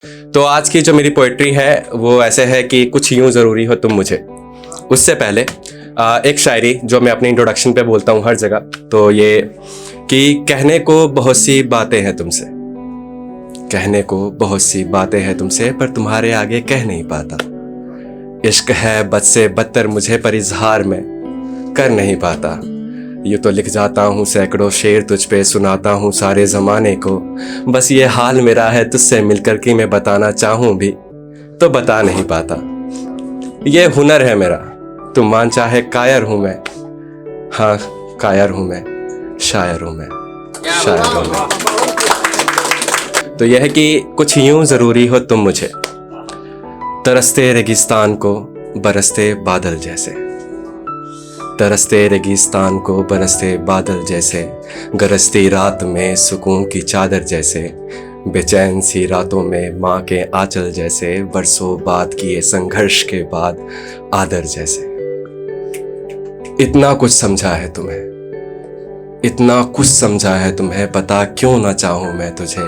तो आज की जो मेरी पोइट्री है वो ऐसे है कि कुछ यूं ज़रूरी हो तुम मुझे। उससे पहले एक शायरी जो मैं अपनी इंट्रोडक्शन पे बोलता हूँ हर जगह, तो ये कि कहने को बहुत सी बातें हैं तुमसे, कहने को बहुत सी बातें हैं तुमसे, पर तुम्हारे आगे कह नहीं पाता। इश्क है बद से बदतर मुझे, पर इजहार में कर नहीं पाता। यूँ तो लिख जाता हूँ सैकड़ों शेर तुझ पे, सुनाता हूँ सारे ज़माने को। बस ये हाल मेरा है तुझसे मिलकर कि मैं बताना चाहूँ भी तो बता नहीं पाता। ये हुनर है मेरा, तुम मान चाहे कायर हूँ मैं। हाँ कायर हूँ मैं, शायर हूँ मैं, शायर हूँ मैं। तो यह है कि कुछ यूं ज़रूरी हो तुम मुझे, तरसते रेगिस्तान को बरसते बादल जैसे, तरसते रेगिस्तान को बरसते बादल जैसे, गरजती रात में सुकून की चादर जैसे, बेचैन सी रातों में माँ के आंचल जैसे, बरसों बाद किए संघर्ष के बाद आदर जैसे। इतना कुछ समझा है तुम्हें, इतना कुछ समझा है तुम्हें, पता क्यों ना चाहूँ मैं तुझे।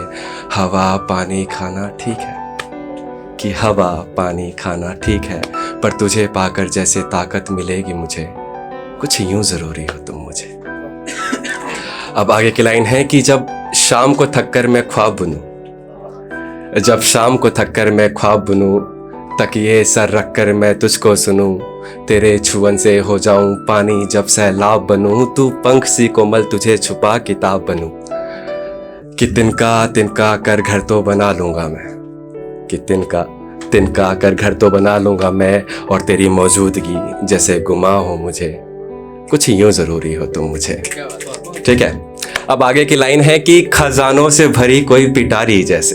हवा पानी खाना ठीक है कि हवा पानी खाना ठीक है, पर तुझे पाकर जैसे ताकत मिलेगी मुझे, कुछ यूं ज़रूरी हो तुम मुझे। अब आगे की लाइन है कि जब शाम को थककर मैं ख्वाब बुनूं, जब शाम को थककर मैं ख्वाब बुनूं, तकिए सर रखकर मैं तुझको सुनूं, तेरे छुअन से हो जाऊं पानी जब सैलाब बनूं, तू पंख सी कोमल तुझे छुपा किताब बनूं, कि तिनका तिनका कर घर तो बना लूंगा मैं, कि तिनका तिनका कर घर तो बना लूंगा मैं, और तेरी मौजूदगी जैसे गुमा हो मुझे, कुछ यूं ज़रूरी हो तुम मुझे। ठीक है, अब आगे की लाइन है कि खजानों से भरी कोई पिटारी जैसे,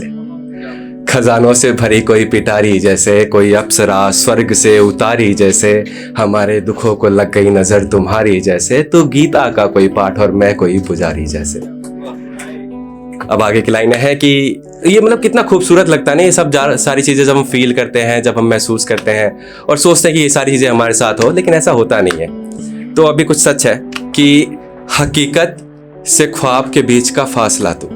खजानों से भरी कोई पिटारी जैसे, कोई अप्सरा स्वर्ग से उतारी जैसे, हमारे दुखों को लग गई नजर तुम्हारी जैसे, तो गीता का कोई पाठ और मैं कोई पुजारी जैसे। अब आगे की लाइन है कि ये मतलब कितना खूबसूरत लगता है ना, ये सब सारी चीज़ें जब हम फील करते हैं, जब हम महसूस करते हैं और सोचते हैं कि ये सारी चीज़ें हमारे साथ हो, लेकिन ऐसा होता नहीं है। तो अभी कुछ सच है कि हकीकत से ख्वाब के बीच का फासला तू,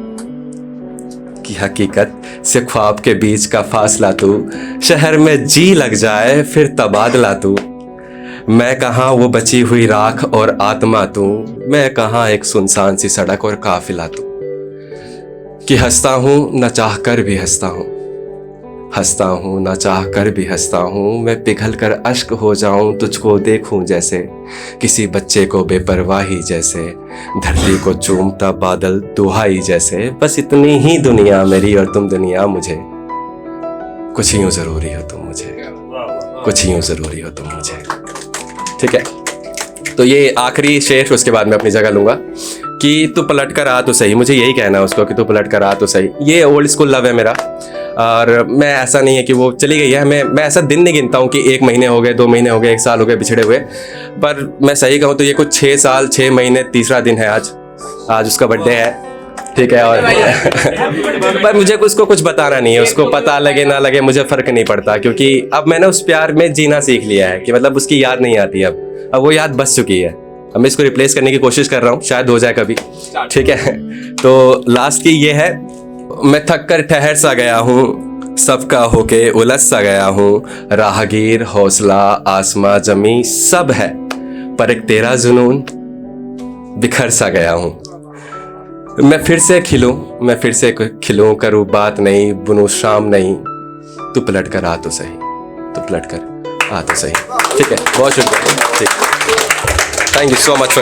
कि हकीकत से ख्वाब के बीच का फासला तू, शहर में जी लग जाए फिर तबादला तू, मैं कहाँ वो बची हुई राख और आत्मा तू, मैं कहाँ एक सुनसान सी सड़क और काफिला तू, कि हंसता हूँ न चाह कर भी हंसता हूँ, हंसता हूँ न चाह कर भी हंसता हूँ, मैं पिघल कर अश्क हो जाऊं तुझको देखूं जैसे, किसी बच्चे को बेपरवाही जैसे, धरती को चूमता बादल दुहाई जैसे, बस इतनी ही दुनिया मेरी और तुम दुनिया मुझे, कुछ यूं ज़रूरी हो तुम मुझे, कुछ यूं ज़रूरी हो तुम मुझे। ठीक है, तो ये आखिरी शेर, उसके बाद मैं अपनी जगह लूँगा कि तू पलट कर आ तो सही। मुझे यही कहना है उसको कि तू पलट कर आ तो सही। ये ओल्ड स्कूल लव है मेरा, और मैं ऐसा नहीं है कि वो चली गई है, मैं ऐसा दिन नहीं गिनता हूँ कि 1 महीने हो गए, 2 महीने हो गए, 1 साल हो गए बिछड़े हुए, पर मैं सही कहूँ तो ये कुछ 6 साल 6 महीने 3रा दिन है आज उसका बर्थडे है। ठीक है, और पर मुझे उसको कुछ बताना नहीं है, उसको पता लगे ना लगे मुझे फ़र्क नहीं पड़ता, क्योंकि अब मैंने उस प्यार में जीना सीख लिया है कि मतलब उसकी याद नहीं आती, अब वो याद बस चुकी है। अब मैं इसको रिप्लेस करने की कोशिश कर रहा हूँ, शायद हो जाए कभी। ठीक है, तो लास्ट की ये है, मैं थक कर ठहर सा गया हूँ, सबका होके उलझ सा गया हूँ, राहगीर हौसला आसमां जमी सब है, पर एक तेरा जुनून बिखर सा गया हूँ। मैं फिर से खिलूँ, मैं फिर से खिलूँ, करूँ बात नहीं बुनूँ शाम नहीं, तू पलट कर आ तो सही, तू पलट कर आ तो सही। ठीक है, बहुत शुक्रिया। ठीक, thank you so much for